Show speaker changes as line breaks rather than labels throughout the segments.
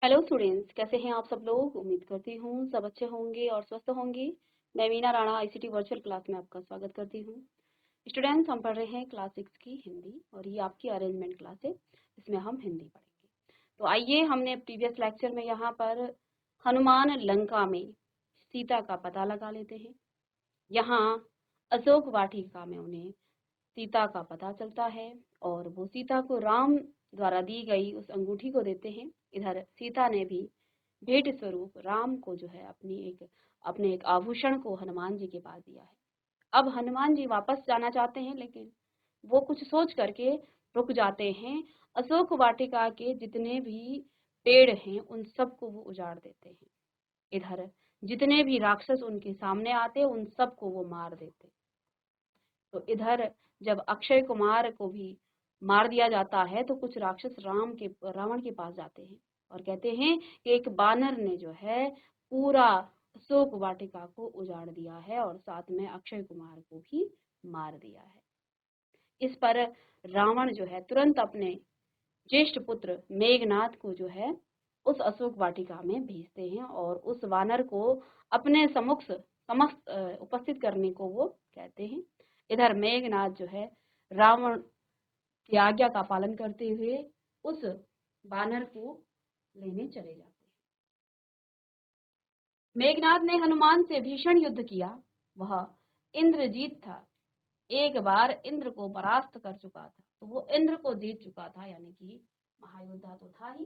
Hello students, कैसे हैं आप सब लोग। उम्मीद करती हूँ सब अच्छे होंगे और स्वस्थ होंगे। मैं Meena Rana ICT virtual class में आपका स्वागत करती हूँ। स्टूडेंट्स, हम पढ़ रहे हैं क्लास 6 की हिंदी और ये आपकी अरेंजमेंट क्लास है। इसमें हम हिंदी पढ़ेंगे। तो आइए, हमने प्रीवियस लेक्चर में यहाँ पर हनुमान लंका में सीता का पता लगा लेते हैं। यहाँ अशोक वाटिका में उन्हें सीता का पता चलता है और वो सीता को राम द्वारा दी गई उस अंगूठी को देते हैं। इधर सीता ने भी भेंट स्वरूप राम को जो है अपने एक आभूषण को हनुमान जी के पास दिया है। अब हनुमान जी वापस जाना चाहते हैं, लेकिन वो कुछ सोच करके रुक जाते हैं। अशोक वाटिका के जितने भी पेड़ हैं उन सबको वो उजाड़ देते हैं। इधर जितने भी राक्षस उनके सामने आते उन सबको वो मार देते। तो इधर जब अक्षय कुमार को भी मार दिया जाता है तो कुछ राक्षस रावण के पास जाते हैं और कहते हैं कि एक बानर ने जो है पूरा अशोक वाटिका को उजाड़ दिया है और साथ में अक्षय कुमार को भी मार दिया है। इस पर रावण जो है तुरंत अपने ज्येष्ठ पुत्र मेघनाद को जो है उस अशोक वाटिका में भेजते हैं और उस वानर को अपने समस्त उपस्थित करने को वो कहते हैं। इधर मेघनाद जो है रावण की आज्ञा का पालन करते हुए उस वानर को लेने चले जाते हैं। मेघनाद ने हनुमान से भीषण युद्ध किया। वह इंद्रजीत था। एक बार इंद्र को परास्त कर चुका था, तो वो इंद्र को जीत चुका था, यानी कि महायोद्धा तो था ही।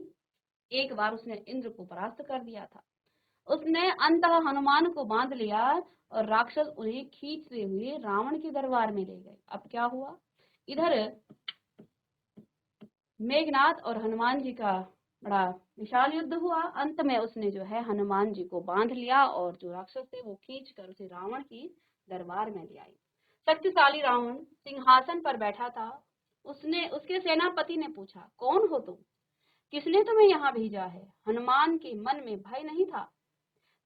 एक बार उसने इंद्र को परास्त कर दिया था। उसने अंततः हनुमान को बांध लिया और राक्षस उन्हें खींचते हुए रावण के दरबार में ले गए। अब क्या हुआ, इधर मेघनाद और हनुमान जी का बड़ा विशाल युद्ध हुआ। अंत में उसने जो है हनुमान जी को बांध लिया और जो राक्षस थे वो खींच कर उसे रावण की दरबार में ले आई। शक्तिशाली रावण सिंहासन पर बैठा था। उसके सेनापति ने पूछा, कौन हो तुम? किसने तुम्हें यहाँ भेजा है? हनुमान के मन में भय नहीं था।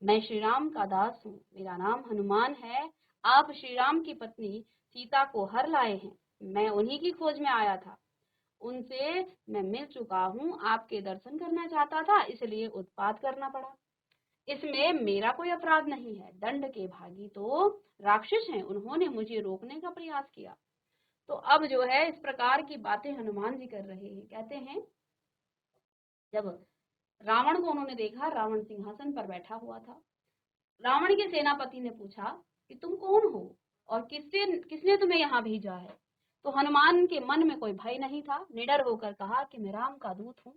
मैं श्री राम का दास हूँ, मेरा नाम हनुमान है। आप श्री राम की पत्नी सीता को हर लाए हैं। मैं उन्हीं की खोज में आया था। उनसे मैं मिल चुका हूँ, आपके दर्शन करना चाहता था, इसलिए उत्पात करना पड़ा। इसमें मेरा कोई अपराध नहीं है। दंड के भागी तो राक्षस हैं, उन्होंने मुझे रोकने का प्रयास किया। तो अब जो है इस प्रकार की बातें हनुमान जी कर रहे हैं। कहते हैं जब रावण को उन्होंने देखा, रावण सिंहासन पर बैठा हुआ था। रावण के सेनापति ने पूछा कि तुम कौन हो और किसने तुम्हें यहाँ भेजा है? तो हनुमान के मन में कोई भय नहीं था। निडर होकर कहा कि मैं राम का दूत हूँ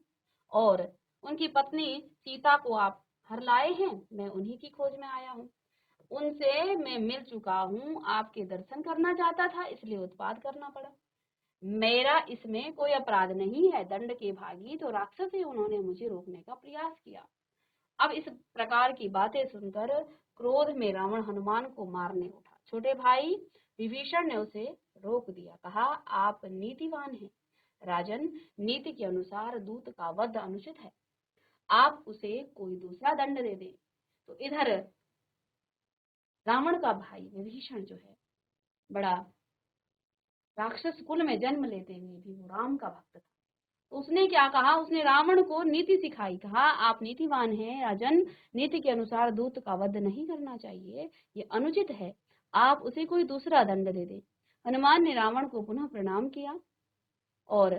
और उनकी पत्नी सीता को आप हर लाए हैं। मैं उन्हीं की खोज में आया हूँ। उनसे मैं मिल चुका हूँ, आपके दर्शन करना चाहता था, इसलिए उत्पात करना पड़ा। मेरा इसमें कोई अपराध नहीं है। दंड के भागी तो राक्षस ही, उन्होंने मुझे रोकने का प्रयास किया। अब इस प्रकार की बातें सुनकर क्रोध में रावण हनुमान को मारने उठा। छोटे भाई विभीषण ने उसे रोक दिया। कहा, आप नीतिवान हैं राजन, नीति के अनुसार दूत का वध अनुचित है। आप उसे कोई दूसरा दंड दे दें। तो इधर रावण का भाई विभीषण जो है बड़ा राक्षस कुल में जन्म लेते हुए भी वो राम का भक्त था। तो उसने क्या कहा, उसने रावण को नीति सिखाई। कहा, आप नीतिवान हैं राजन, नीति के अनुसार दूत का वध नहीं करना चाहिए, ये अनुचित है। आप उसे कोई दूसरा दंड दे दें। हनुमान ने रावण को पुनः प्रणाम किया और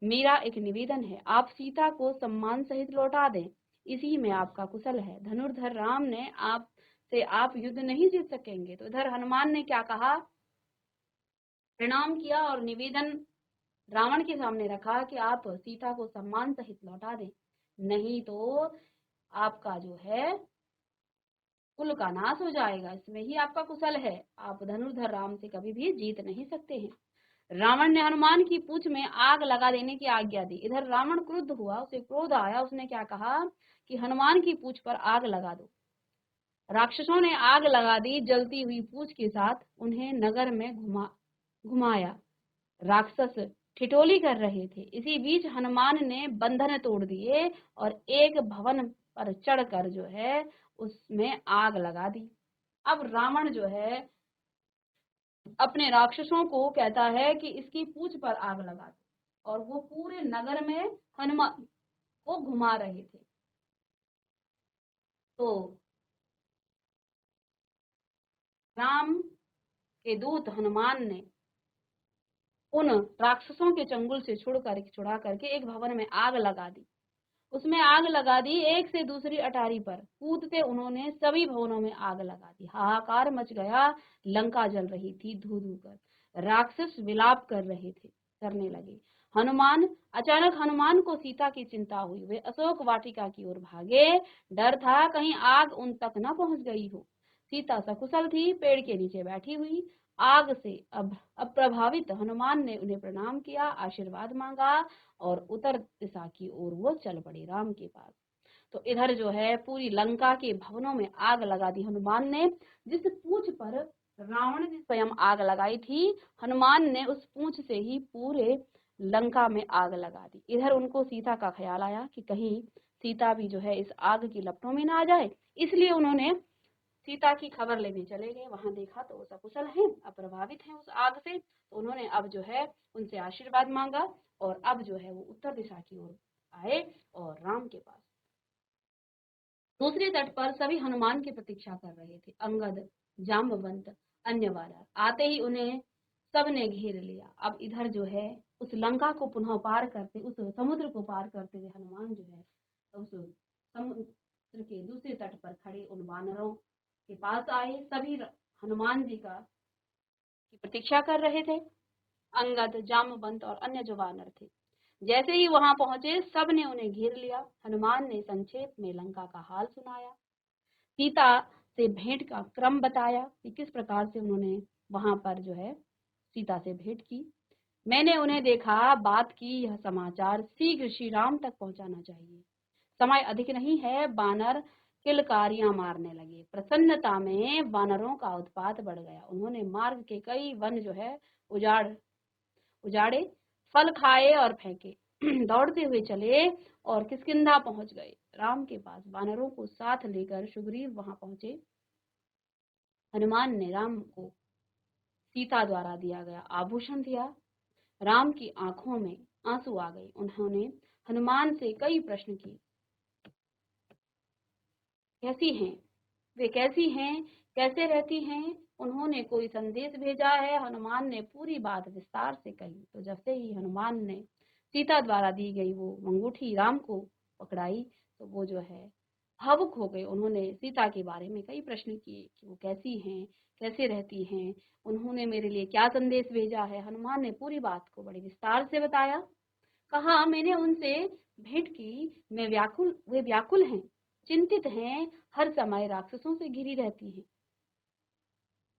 मेरा एक निवेदन है, आप सीता को सम्मान सहित लौटा दें, इसी में आपका कुशल है। धनुर्धर राम ने आप युद्ध नहीं जीत सकेंगे। तो इधर हनुमान ने क्या कहा, प्रणाम किया और निवेदन रावण के सामने रखा कि आप सीता को सम्मान सहित लौटा दें, नहीं तो आपका जो है कुल का नाश हो जाएगा। इसमें ही आपका कुशल है। आप धनुर्धर राम से कभी भी जीत नहीं सकते हैं। रावण ने हनुमान की पूंछ में आग लगा देने की आज्ञा दी। इधर रावण क्रुद्ध हुआ, उसे क्रोध आया। उसने क्या कहा कि हनुमान की पूंछ पर आग लगा दो। राक्षसों ने आग लगा दी। जलती हुई पूंछ के साथ उन्हें नगर में घुमाया। राक्षस ठिठोली कर रहे थे। इसी बीच हनुमान ने बंधन तोड़ दिए और एक भवन पर चढ़कर जो है उसमें आग लगा दी। अब रावण जो है अपने राक्षसों को कहता है कि इसकी पूंछ पर आग लगा दो, और वो पूरे नगर में हनुमान को घुमा रहे थे। तो राम के दूत हनुमान ने उन राक्षसों के चंगुल से छुड़ा करके एक भवन में आग लगा दी। उसमें आग लगा दी, एक से दूसरी अटारी पर कूदते उन्होंने सभी भवनों में आग लगा दी। हाहाकार मच गया, लंका जल रही थी धू धू कर। राक्षस विलाप करने लगे। अचानक हनुमान को सीता की चिंता हुई। वे अशोक वाटिका की ओर भागे। डर था कहीं आग उन तक न पहुंच गई हो। सीता सकुशल थी, पेड़ के नीचे बैठी हुई। आग से अब अप्रभावित हनुमान ने उन्हें प्रणाम किया, आशीर्वाद मांगा और उत्तर दिशा की ओर वो चल पड़े राम के पास। तो इधर जो है पूरी लंका के भवनों में आग लगा दी हनुमान ने। जिस पूंछ पर रावण ने स्वयं आग लगाई थी, हनुमान ने उस पूंछ से ही पूरे लंका में आग लगा दी। इधर उनको सीता का ख्याल आया कि कहीं सीता भी जो है इस आग की लपटों में ना आ जाए, इसलिए उन्होंने सीता की खबर लेने चले गए। वहां देखा तो वो सकुशल हैं, अप्रभावित हैं उस आग से। तो उन्होंने अब जो है उनसे आशीर्वाद मांगा और अब जो है वो उत्तर दिशा की ओर आए और राम के पास। दूसरे तट पर सभी हनुमान की प्रतीक्षा कर रहे थे। अंगद, जाम्बवंत, अन्य वानर आते ही उन्हें सबने घेर लिया। अब इधर जो है उस लंका को पुनः पार करते, उस समुद्र को पार करते हुए हनुमान जो है उस समुद्र के दूसरे तट पर खड़े उन वानरों के पास आए। सभी हनुमान जी की प्रतीक्षा कर रहे थे, अंगद, जामवंत और अन्य जो वानर थे। जैसे ही वहां पहुंचे, सब ने उन्हें घेर लिया। हनुमान ने संक्षेप में लंका का हाल सुनाया, सीता से भेंट का क्रम बताया कि किस प्रकार से उन्होंने वहां पर जो है सीता से भेंट की। मैंने उन्हें देखा, बात की, यह समाचार शीघ्र श्री राम तक पहुंचाना चाहिए। समय अधिक नहीं है। बानर किलकारियां मारने लगे। प्रसन्नता में वानरों का उत्पात बढ़ गया। उन्होंने मार्ग के कई वन जो है उजाड़े, फल खाए और फेंके। दौड़ते हुए चले और किष्किंधा पहुंच गए राम के पास। वानरों को साथ लेकर सुग्रीव वहां पहुंचे। हनुमान ने राम को सीता द्वारा दिया गया आभूषण दिया। राम की आंखों में आंसू आ गए। उन्होंने हनुमान से कई प्रश्न किए, कैसी हैं वे, कैसी हैं, कैसे रहती हैं, उन्होंने कोई संदेश भेजा है। हनुमान ने पूरी बात विस्तार से कही। तो जैसे ही हनुमान ने सीता द्वारा दी गई वो अंगूठी राम को पकड़ाई, तो वो जो है भावुक हो गए। उन्होंने सीता के बारे में कई प्रश्न किए कि वो कैसी हैं, कैसे रहती हैं, उन्होंने मेरे लिए क्या संदेश भेजा है। हनुमान ने पूरी बात को बड़े विस्तार से बताया। कहा, मैंने उनसे भेंट की, वे व्याकुल हैं, चिंतित हैं, हर समय राक्षसों से घिरी रहती हैं,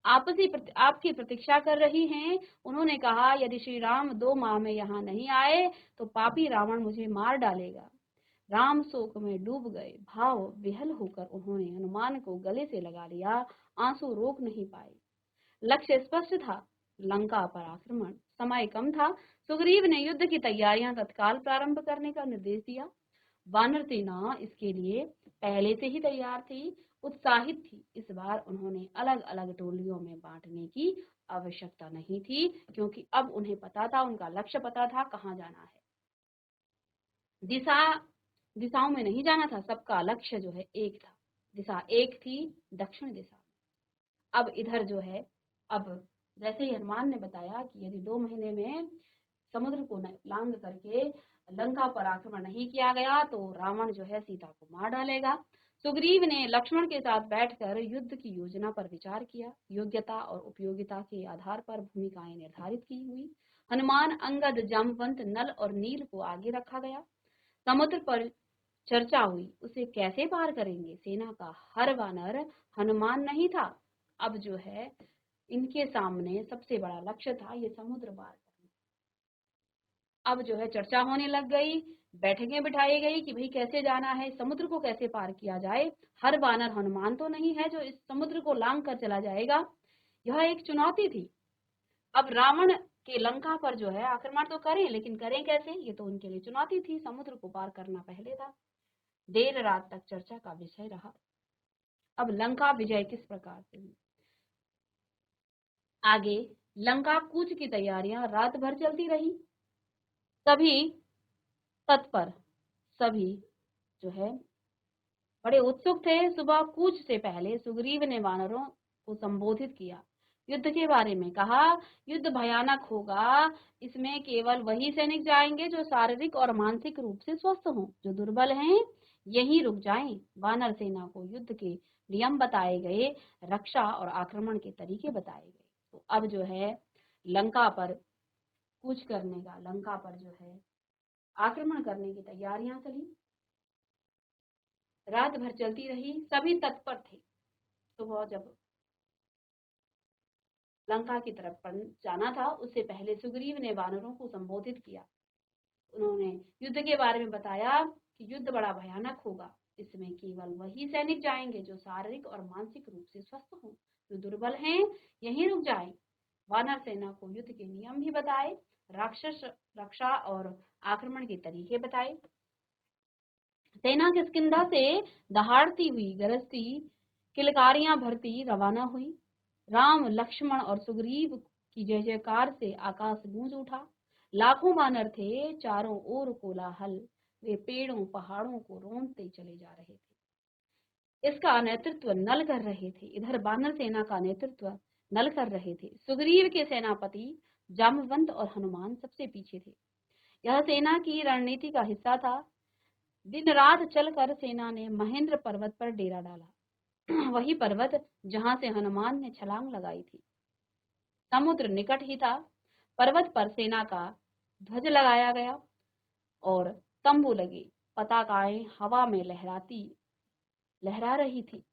आपकी प्रतीक्षा कर रही हैं। उन्होंने कहा, यदि श्री राम 2 माह में यहाँ नहीं आए तो पापी रावण मुझे मार डालेगा। राम शोक में डूब गए। भाव विह्वल होकर उन्होंने हनुमान को गले से लगा लिया। आंसू रोक नहीं पाए। लक्ष्य स्पष्ट था, लंका पर आक्रमण। समय कम था। सुग्रीव ने युद्ध की तैयारियां तत्काल प्रारंभ करने का निर्देश दिया। वानर सेना इसके लिए पहले से ही तैयार थी, उत्साहित थी। इस बार उन्होंने अलग अलग टोलियों में बांटने की आवश्यकता नहीं थी, क्योंकि अब उन्हें पता था, उनका लक्ष्य पता था, कहाँ जाना है। दिशाओं में नहीं जाना था, सबका लक्ष्य जो है एक था। दिशा एक थी, दक्षिण दिशा। अब इधर जो है, अब जैसे ही हनुमान ने बताया कि यदि 2 महीने में समुद्र को लांग करके लंका पर आक्रमण नहीं किया गया तो रावण जो है सीता को मार डालेगा। सुग्रीव ने लक्ष्मण के साथ बैठकर युद्ध की योजना पर विचार किया। योग्यता और उपयोगिता के आधार पर भूमिकाएं निर्धारित की हुई। हनुमान, अंगद, जामवंत, नल और नील को आगे रखा गया। समुद्र पर चर्चा हुई, उसे कैसे पार करेंगे। सेना का हर वानर हनुमान नहीं था। अब जो है इनके सामने सबसे बड़ा लक्ष्य था ये समुद्र पार करना। अब जो है चर्चा होने लग गई, बैठकें बिठाई गई कि भाई कैसे जाना है, समुद्र को कैसे पार किया जाए। हर वानर हनुमान तो नहीं है जो इस समुद्र को लांग कर चला जाएगा। यह एक चुनौती थी। अब रावण के लंका पर जो है आक्रमण तो करें, लेकिन करें कैसे, ये तो उनके लिए चुनौती थी। समुद्र को पार करना पहले था। देर रात तक चर्चा का विषय रहा, अब लंका विजय किस प्रकार से हुई। आगे लंका कूच की तैयारियां रात भर चलती रही। सभी तत्पर, सभी जो है बड़े उत्सुक थे। सुबह कूच से पहले सुग्रीव ने वानरों को संबोधित किया, युद्ध के बारे में कहा। युद्ध भयानक होगा, इसमें केवल वही सैनिक जाएंगे जो शारीरिक और मानसिक रूप से स्वस्थ हों। जो दुर्बल हैं यहीं रुक जाएं। वानर सेना को युद्ध के नियम बताए गए, रक्षा और आक्रमण के तरीके बताए गए। तो अब जो है लंका पर कूच करने का, लंका पर जो है आक्रमण करने की तैयारियां चली। रात भर चलती रही, सभी तत्पर थे। सुबह जब लंका की तरफ जाना था, उससे पहले सुग्रीव ने वानरों को संबोधित किया। उन्होंने युद्ध के बारे में बताया कि युद्ध बड़ा भयानक होगा, इसमें केवल वही सैनिक जाएंगे जो शारीरिक और मानसिक रूप से स्वस्थ हों। जो दुर्बल हैं यहीं रुक जाएं। वानर सेना को युद्ध के नियम भी बताए, राक्षस रक्षा और आक्रमण के तरीके बताए। सेना किष्किंधा से दहाड़ती हुई, गरजती, किलकारियां भरती रवाना हुई। राम, लक्ष्मण और सुग्रीव की जय जयकार से आकाश गूंज उठा। लाखों वानर थे, चारों ओर कोलाहल। वे पेड़ों पहाड़ों को रोंदते चले जा रहे थे। इसका नेतृत्व नल कर रहे थे। इधर वानर सेना का नेतृत्व नल कर रहे थे। सुग्रीव के सेनापति जामवंत और हनुमान सबसे पीछे थे। यह सेना की रणनीति का हिस्सा था। दिन रात चलकर सेना ने महेंद्र पर्वत पर डेरा डाला। वही पर्वत जहां से हनुमान ने छलांग लगाई थी। समुद्र निकट ही था। पर्वत पर सेना का ध्वज लगाया गया और तंबू लगे। पताकाएं हवा में लहरा रही थी।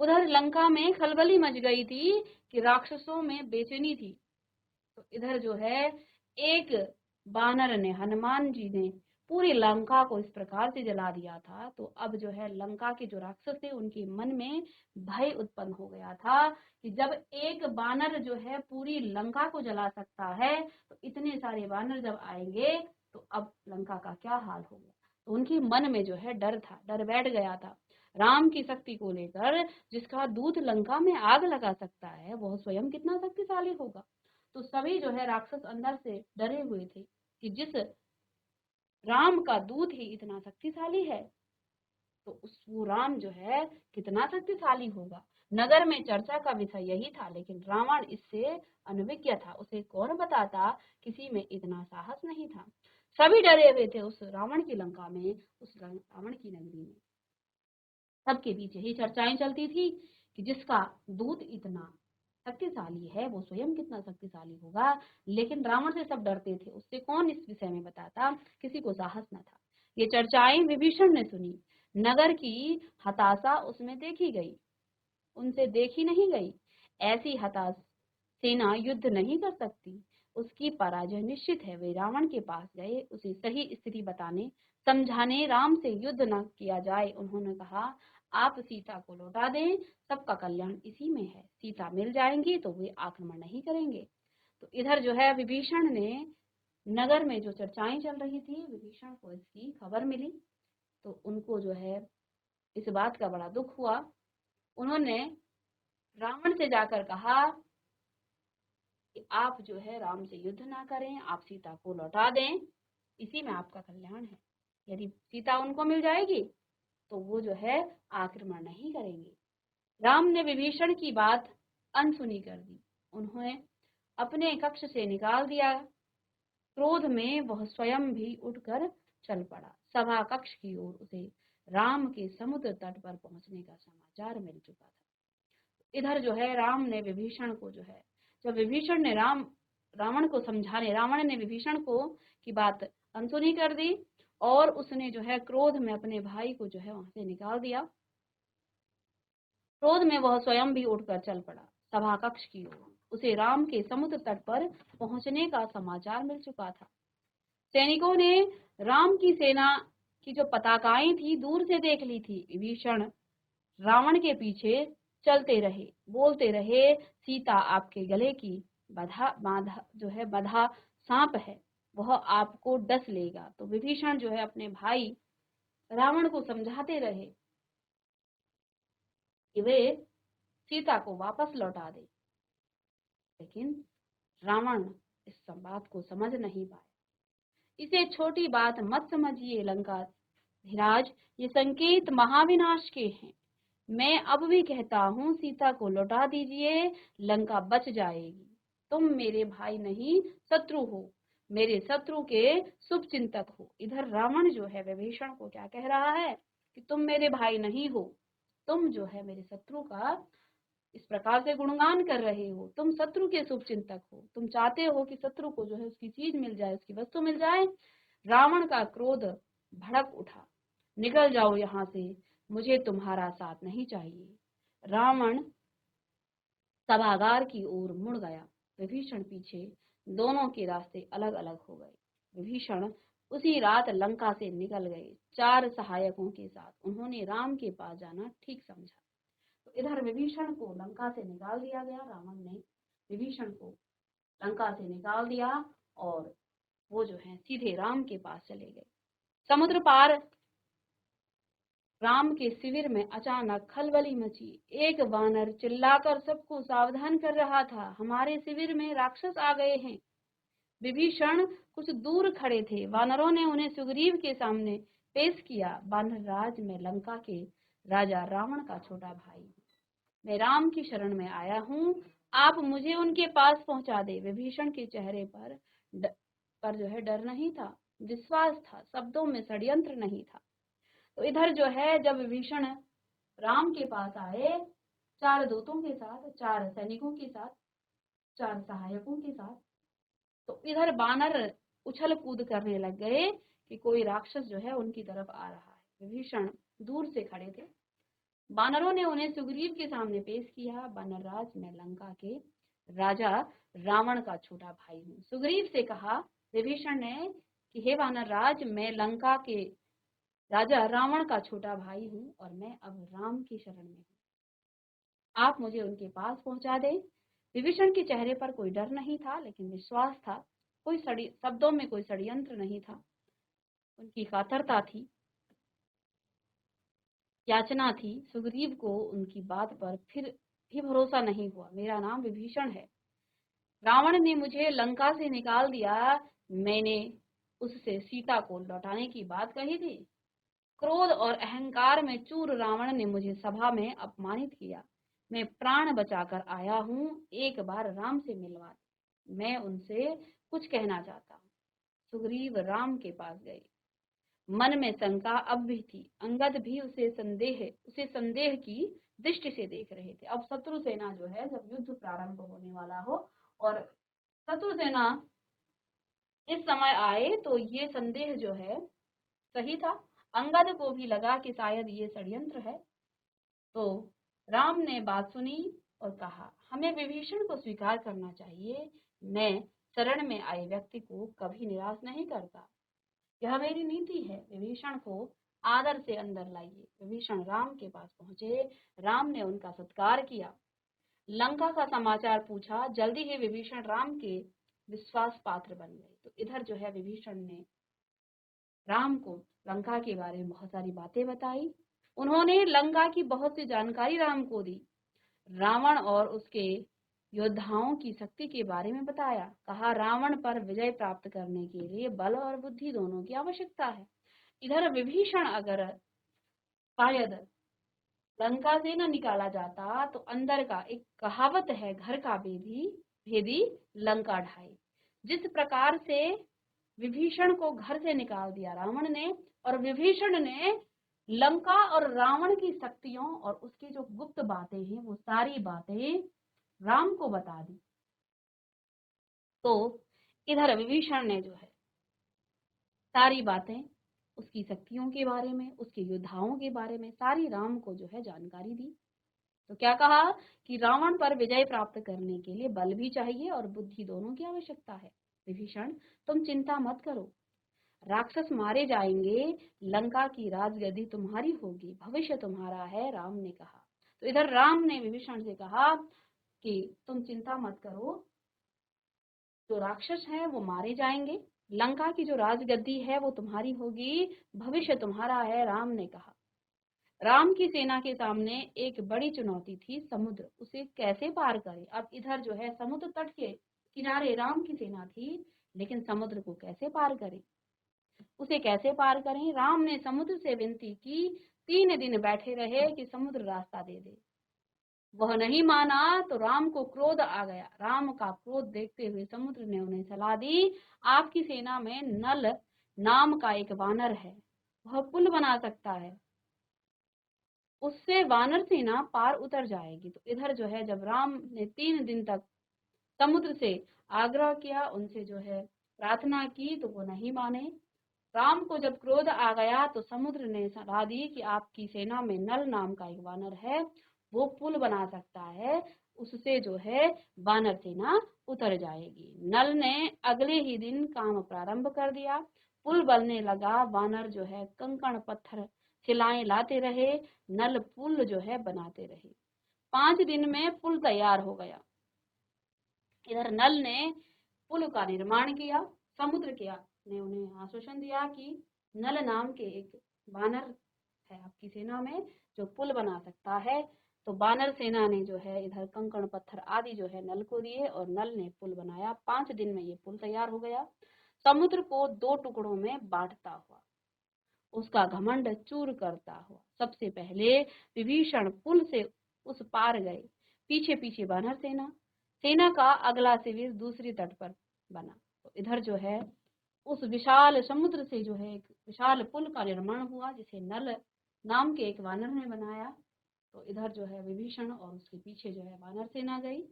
उधर लंका में खलबली मच गई थी कि राक्षसों में बेचैनी थी। तो इधर जो है एक बानर ने, हनुमान जी ने पूरी लंका को इस प्रकार से जला दिया था। तो अब जो है लंका के जो राक्षस थे उनके मन में भय उत्पन्न हो गया था कि जब एक बानर जो है पूरी लंका को जला सकता है, तो इतने सारे बानर जब आएंगे तो अब लंका का क्या हाल होगा। तो उनके मन में जो है डर था, डर बैठ गया था राम की शक्ति को लेकर। जिसका दूत लंका में आग लगा सकता है, वह स्वयं कितना शक्तिशाली होगा। तो सभी जो है राक्षस अंदर से डरे हुए थे कि जिस राम का दूत ही इतना शक्तिशाली है, तो वो राम जो है कितना शक्तिशाली होगा। नगर में चर्चा का विषय यही था, लेकिन रावण इससे अनभिज्ञ था। उसे कौन बताता, किसी में इतना साहस नहीं था। सभी डरे हुए थे उस रावण की लंका में, उस रावण की नगरी में। सबके बीच यही चर्चाएं चलती थी कि जिसका दूत इतना शक्तिशाली है, वो स्वयं कितना शक्तिशाली होगा। लेकिन रावण से सब डरते थे, उससे कौन इस विषय में बताता, किसी को साहस न था। ये चर्चाएं विभीषण ने सुनी। नगर की हताशा उसमें देखी गई, उनसे देखी नहीं गई। ऐसी हताश सेना युद्ध नहीं कर सकती, उसकी पराजय निश्चित है। वे रावण के पास गए, उसे सही स्थिति बताने, समझाने राम से युद्ध न किया जाए। उन्होंने कहा, आप सीता को लौटा दें, सबका कल्याण इसी में है। सीता मिल जाएंगी तो वे आक्रमण नहीं करेंगे। तो इधर जो है विभीषण ने, नगर में जो चर्चाएं चल रही थी, विभीषण को इसकी खबर मिली। तो उनको जो है इस बात का बड़ा दुख हुआ। उन्होंने रावण से जाकर कहा कि आप जो है राम से युद्ध ना करें, आप सीता को लौटा दें, इसी में आपका कल्याण है। यदि सीता उनको मिल जाएगी तो वो जो है आक्रमण नहीं करेंगे। राम ने विभीषण की बात अनसुनी कर दी। उन्होंने अपने कक्ष से निकाल दिया। क्रोध में वह स्वयं भी उठकर चल पड़ा। सभा कक्ष की ओर उसे राम के समुद्र तट पर पहुंचने का समाचार मिल चुका था। इधर जो है राम ने विभीषण को जो है, जब विभीषण ने रावण को समझाने, रावण ने विभीषण को की बात अनसुनी कर दी और उसने जो है क्रोध में अपने भाई को जो है वहां से निकाल दिया। क्रोध में वह स्वयं भी उठकर चल पड़ा सभा कक्ष की ओर। उसे राम के समुद्र तट पर पहुंचने का समाचार मिल चुका था। सैनिकों ने राम की सेना की जो पताकाएं थी दूर से देख ली थी। विभीषण रावण के पीछे चलते रहे, बोलते रहे, सीता आपके गले की बधा सांप है, वह आपको डस लेगा। तो विभीषण जो है अपने भाई रावण को समझाते रहे कि वे सीता को वापस लौटा दे, लेकिन रावण इस बात को समझ नहीं पाया। इसे छोटी बात मत समझिए, लंका धीराज, ये संकेत महाविनाश के हैं। मैं अब भी कहता हूँ, सीता को लौटा दीजिए, लंका बच जाएगी। तुम मेरे भाई नहीं शत्रु हो, मेरे शत्रु के शुभ चिंतक हो। इधर रावण जो है विभीषण को क्या कह रहा है कि तुम मेरे भाई नहीं हो, तुम जो है मेरे शत्रु का इस प्रकार से गुणगान कर रहे हो, तुम शत्रु के शुभ चिंतक हो, तुम चाहते हो कि शत्रु को जो है उसकी चीज मिल जाए, उसकी वस्तु मिल जाए। रावण का क्रोध भड़क उठा, निकल जाओ यहाँ से, मुझे तुम्हारा साथ नहीं चाहिए। रावण सभागार की ओर मुड़ गया, विभीषण पीछे। दोनों के रास्ते अलग अलग हो गए। विभीषण उसी रात लंका से निकल गए 4 सहायकों के साथ। उन्होंने राम के पास जाना ठीक समझा। तो इधर विभीषण को लंका से निकाल दिया गया। रावण ने विभीषण को लंका से निकाल दिया और वो जो है सीधे राम के पास चले गए। समुद्र पार राम के शिविर में अचानक खलबली मची। एक वानर चिल्लाकर सबको सावधान कर रहा था, हमारे शिविर में राक्षस आ गए हैं। विभीषण कुछ दूर खड़े थे। वानरों ने उन्हें सुग्रीव के सामने पेश किया। वानर राज, मैं लंका के राजा रावण का छोटा भाई हूँ। मैं राम की शरण में आया हूँ, आप मुझे उनके पास पहुंचा दे। विभीषण के चेहरे पर जो है डर नहीं था, विश्वास था, शब्दों में षड्यंत्र नहीं था। तो इधर जो है जब विभीषण राम के पास आए 4 दूतों के साथ, 4 सैनिकों के साथ, 4 सहायकों के साथ, तो इधर बानर उछल कूद करने लग गए कि कोई राक्षस जो है उनकी तरफ आ रहा है। विभीषण दूर से खड़े थे। बानरों ने उन्हें सुग्रीव के सामने पेश किया। बानर राज, मैं लंका के राजा रावण का छोटा भाई हूँ। सुग्रीव से कहा विभीषण ने कि हे वानर राज, मैं लंका के राजा रावण का छोटा भाई हूँ और मैं अब राम की शरण में हूँ, आप मुझे उनके पास पहुंचा दें। विभीषण के चेहरे पर कोई डर नहीं था, लेकिन विश्वास था। कोई शब्दों में कोई षड्यंत्र नहीं था, उनकी कातरता थी, याचना थी। सुग्रीव को उनकी बात पर फिर भी भरोसा नहीं हुआ। मेरा नाम विभीषण है, रावण ने मुझे लंका से निकाल दिया, मैंने उससे सीता को लौटाने की बात कही थी। क्रोध और अहंकार में चूर रावण ने मुझे सभा में अपमानित किया। मैं प्राण बचाकर आया हूँ, एक बार राम से मिलवा दे, मैं उनसे कुछ कहना चाहता हूँ। सुग्रीव राम के पास गए। मन में शंका अब भी थी। अंगद भी उसे संदेह की दृष्टि से देख रहे थे। अब शत्रु सेना जो है, जब युद्ध प्रारंभ होने वाला हो और शत्रु सेना इस समय आए, तो ये संदेह जो है सही था। अंगद को भी लगा कि शायद ये षड्यंत्र है। तो राम ने बात सुनी और कहा, हमें विभीषण को स्वीकार करना चाहिए। मैं शरण में आए व्यक्ति को कभी निराश नहीं करता, यह मेरी नीति है। विभीषण को आदर से अंदर लाइए। विभीषण राम के पास पहुंचे। राम ने उनका सत्कार किया, लंका का समाचार पूछा। जल्दी ही विभीषण राम के विश्वास पात्र बन गए। तो इधर जो है विभीषण ने राम को लंका के बारे में बहुत सारी बातें बताई। उन्होंने लंका की बहुत सी जानकारी राम को दी। रावण और उसके योद्धाओं की शक्ति के बारे में बताया। कहा, रावण पर विजय प्राप्त करने के लिए बल और बुद्धि दोनों की आवश्यकता है। इधर विभीषण अगर शायद लंका से न निकाला जाता, तो अंदर का एक कहावत है, घर का भेदी लंका ढाई। जिस प्रकार से विभीषण को घर से निकाल दिया रावण ने, और विभीषण ने लंका और रावण की शक्तियों और उसकी जो गुप्त बातें हैं वो सारी बातें राम को बता दी। तो इधर विभीषण ने जो है सारी बातें उसकी शक्तियों के बारे में, उसके योद्धाओं के बारे में सारी राम को जो है जानकारी दी। तो क्या कहा कि रावण पर विजय प्राप्त करने के लिए बल भी चाहिए और बुद्धि दोनों की आवश्यकता है। विभीषण, तुम चिंता मत करो, राक्षस मारे जाएंगे, लंका की राजगद्दी तुम्हारी होगी, भविष्य तुम्हारा है, राम ने कहा। तो इधर राम ने विभीषण से कहा कि तुम चिंता मत करो, जो राक्षस हैं वो मारे जाएंगे, लंका की जो राजगद्दी है वो तुम्हारी होगी, भविष्य तुम्हारा है, राम ने कहा। राम की सेना के सामने एक बड़ी चुनौती थी, समुद्र। उसे कैसे पार करें। अब इधर जो है समुद्र तट के किनारे राम की सेना थी, लेकिन समुद्र को कैसे पार करें। उसे कैसे पार करें? राम ने समुद्र से विनती की, 3 दिन बैठे रहे कि समुद्र रास्ता दे दे। वह नहीं माना तो राम को क्रोध आ गया। राम का क्रोध देखते हुए समुद्र ने उन्हें सलाह दी, आपकी सेना में नल नाम का एक वानर है, वह पुल बना सकता है, उससे वानर सेना पार उतर जाएगी। तो इधर जो है जब राम ने 3 दिन तक समुद्र से आग्रह किया, उनसे जो है प्रार्थना की, तो वो नहीं माने। राम को जब क्रोध आ गया तो समुद्र ने सलाह दी कि आपकी सेना में नल नाम का एक वानर है, वो पुल बना सकता है, उससे जो है वानर सेना उतर जाएगी। नल ने अगले ही दिन काम प्रारंभ कर दिया, पुल बनने लगा। वानर जो है कंकड़ पत्थर शिलाएं लाते रहे, नल पुल जो है बनाते रहे। 5 दिन में पुल तैयार हो गया। इधर नल ने पुल का निर्माण किया। समुद्र किया ने उन्हें आश्वासन दिया कि नल नाम के एक वानर है आपकी सेना में जो पुल बना सकता है। तो वानर सेना ने जो है इधर कंकड़ पत्थर आदि जो है नल को दिए और नल ने पुल बनाया। 5 दिन में ये पुल तैयार हो गया। समुद्र को 2 टुकड़ों में बांटता हुआ, उसका घमंड चूर करता हुआ सबसे पहले विभीषण पुल से उस पार गए। पीछे पीछे वानर सेना, सेना का अगला शिविर दूसरी तट पर बना। तो इधर जो है उस विशाल समुद्र से जो है एक विशाल पुल का निर्माण हुआ, जिसे नल नाम के एक वानर ने बनाया। तो इधर जो है विभीषण और उसके पीछे जो है वानर सेना गई।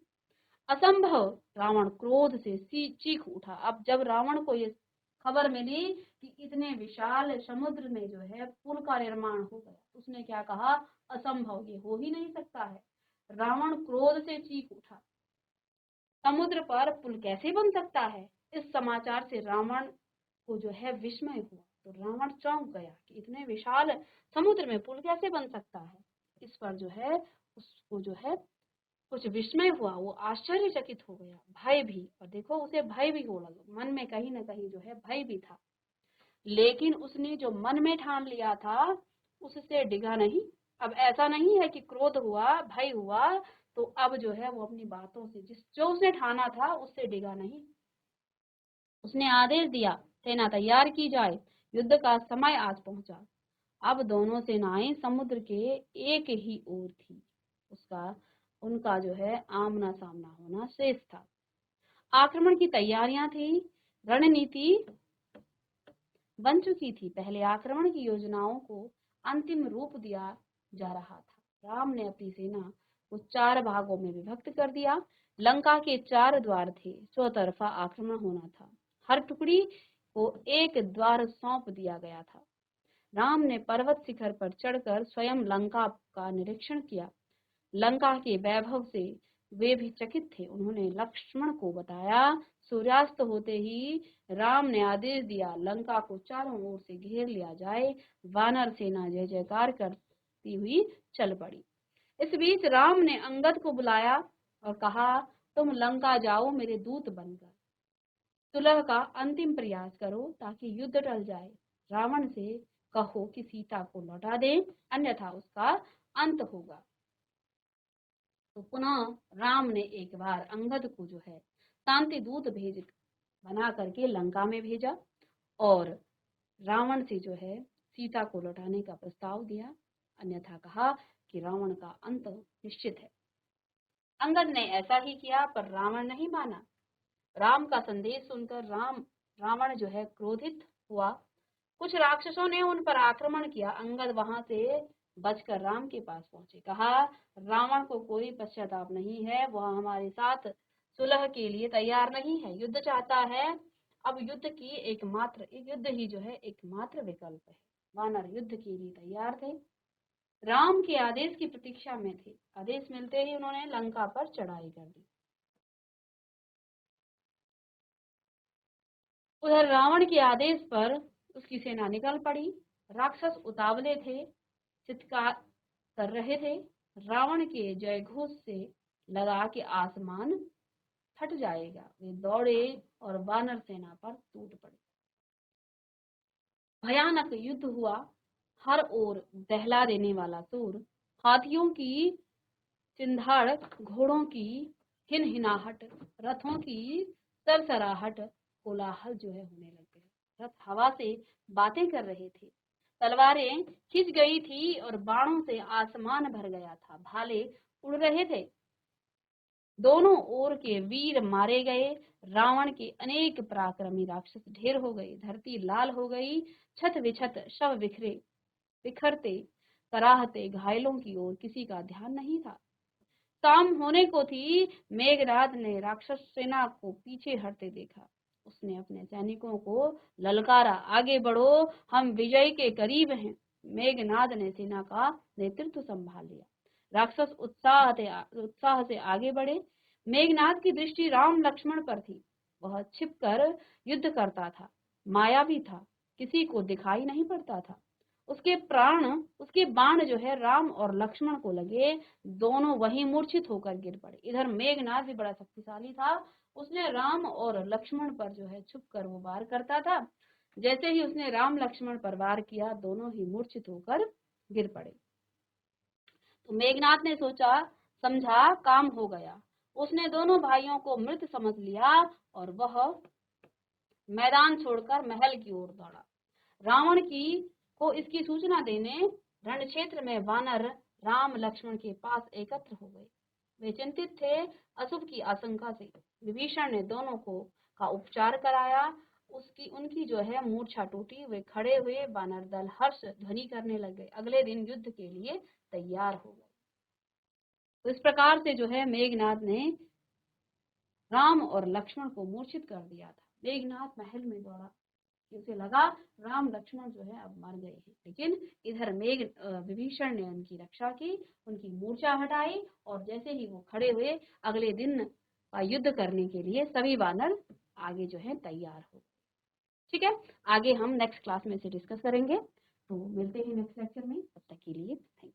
असंभव, रावण क्रोध से चीख उठा। अब जब रावण को ये खबर मिली कि इतने विशाल समुद्र में जो है पुल का निर्माण हो गया, उसने क्या कहा, असंभव, ये हो ही नहीं सकता है। रावण क्रोध से चीख उठा, समुद्र पर पुल कैसे बन सकता है? इस समाचार से रावण को जो है विस्मय हुआ। तो रावण चौंक गया कि इतने विशाल समुद्र में पुल कैसे बन सकता है। इस पर जो है उसको जो है कुछ विस्मय हुआ, वो आश्चर्यचकित हो गया, भय भी। और देखो उसे भय भी हो लगा, मन में कहीं ना कहीं जो है भय भी था, लेकिन उसने जो मन में ठान लिया था उससे डिगा नहीं। अब ऐसा नहीं है कि क्रोध हुआ, भय हुआ तो अब जो है वो अपनी बातों से जो उसने ठाना था उससे डिगा नहीं। उसने आदेश दिया, सेना तैयार की जाए, युद्ध का समय आज पहुंचा। अब दोनों सेनाएं समुद्र के एक ही ओर थी। उनका जो है आमना सामना होना शेष था। आक्रमण की तैयारियां थी, रणनीति बन चुकी थी। पहले आक्रमण की योजनाओं को अंतिम रूप दिया जा रहा था। राम ने अपनी सेना को 4 भागों में विभक्त कर दिया। लंका के 4 द्वार थे, चौतरफा आक्रमण होना था। हर टुकड़ी को एक द्वार सौंप दिया गया था। राम ने पर्वत शिखर पर चढ़कर स्वयं लंका का निरीक्षण किया। लंका के वैभव से वे भी चकित थे। उन्होंने लक्ष्मण को बताया। सूर्यास्त होते ही राम ने आदेश दिया, लंका को चारों ओर से घेर लिया जाए। वानर सेना जय जयकार करती हुई चल पड़ी। इस बीच राम ने अंगद को बुलाया और कहा, तुम लंका जाओ मेरे दूत बनकर, सुलह का अंतिम प्रयास करो ताकि युद्ध टल जाए। रावण से कहो कि सीता को लौटा दे, अन्यथा उसका अंत होगा। तो पुनः राम ने एक बार अंगद को जो है शांति दूत बना करके लंका में भेजा और रावण से जो है सीता को लौटाने का प्रस्ताव दिया, अन्यथा कहा कि रावण का अंत निश्चित है। अंगद ने ऐसा ही किया, पर रावण नहीं माना। राम का संदेश सुनकर रावण जो है क्रोधित हुआ। कुछ राक्षसों ने उन पर आक्रमण किया। अंगद वहां से बचकर राम के पास पहुंचे, कहा, रावण को कोई पश्चाताप नहीं है, वह हमारे साथ सुलह के लिए तैयार नहीं है, युद्ध चाहता है। अब युद्ध ही जो है एकमात्र विकल्प है। वानर युद्ध के लिए तैयार थे, राम के आदेश की प्रतीक्षा में थे। आदेश मिलते ही उन्होंने लंका पर चढ़ाई कर दी। उधर रावण के आदेश पर उसकी सेना निकल पड़ी। राक्षस उतावले थे, चित्कार कर रहे थे। रावण के जयघोष से लगा कि आसमान फट जाएगा। वे दौड़े और वानर सेना पर टूट पड़े। भयानक युद्ध हुआ। हर ओर दहला देने वाला शोर, हाथियों की चिंधाड़, घोड़ों की हिनहिनाहट, रथों की सरसराहट, कोलाहल जो है होने लग गए। रथ हवा से बातें कर रहे थे। तलवारें खिंच गई थी और बाणों से आसमान भर गया था। भाले उड़ रहे थे। दोनों ओर के वीर मारे गए। रावण के अनेक पराक्रमी राक्षस ढेर हो गए। धरती लाल हो गई। छत विछत शव बिखरते कराहते घायलों की ओर किसी का ध्यान नहीं था। शाम होने को थी। मेघनाद ने राक्षस सेना को पीछे हटते देखा। उसने अपने सैनिकों को ललकारा, आगे बढ़ो, हम विजय के करीब हैं। मेघनाद ने सेना का नेतृत्व संभाल लिया। राक्षस उत्साह से आगे बढ़े। मेघनाद की दृष्टि राम लक्ष्मण पर थी। वह छिपकर युद्ध करता था, मायावी था, किसी को दिखाई नहीं पड़ता था। उसके बाण जो है राम और लक्ष्मण को लगे। दोनों वहीं मूर्छित होकर गिर पड़े। इधर मेघनाद भी बड़ा शक्तिशाली था। उसने राम और लक्ष्मण पर जो है छुपकर वो वार करता था। जैसे ही उसने राम लक्ष्मण पर वार किया, दोनों ही मूर्छित होकर गिर पड़े। तो मेघनाद ने सोचा समझा काम हो गया। उसने दोनों भाइयों को मृत समझ लिया और वह मैदान छोड़कर महल की ओर दौड़ा। रावण को इसकी सूचना देने रण क्षेत्र में वानर राम लक्ष्मण के पास एकत्र हो गए। वे चिंतित थे अशुभ की आशंका से। विभीषण ने दोनों का उपचार कराया। उनकी जो है मूर्छा टूटी। वे खड़े हुए। वानर दल हर्ष ध्वनि करने लग गए। अगले दिन युद्ध के लिए तैयार हो गए। तो इस प्रकार से जो है मेघनाद ने राम और लक्ष्मण को मूर्छित कर दिया था। मेघनाद महल में दौड़ा। उसे लगा राम लक्ष्मण जो है अब मर गए हैं, लेकिन इधर विभीषण ने उनकी रक्षा की, उनकी मूर्छा हटाई और जैसे ही वो खड़े हुए, अगले दिन का युद्ध करने के लिए सभी वानर आगे जो है तैयार हो। ठीक है, आगे हम नेक्स्ट क्लास में इसे डिस्कस करेंगे। तो मिलते हैं नेक्स्ट लेक्चर में। तब तक के लिए थैंक यू।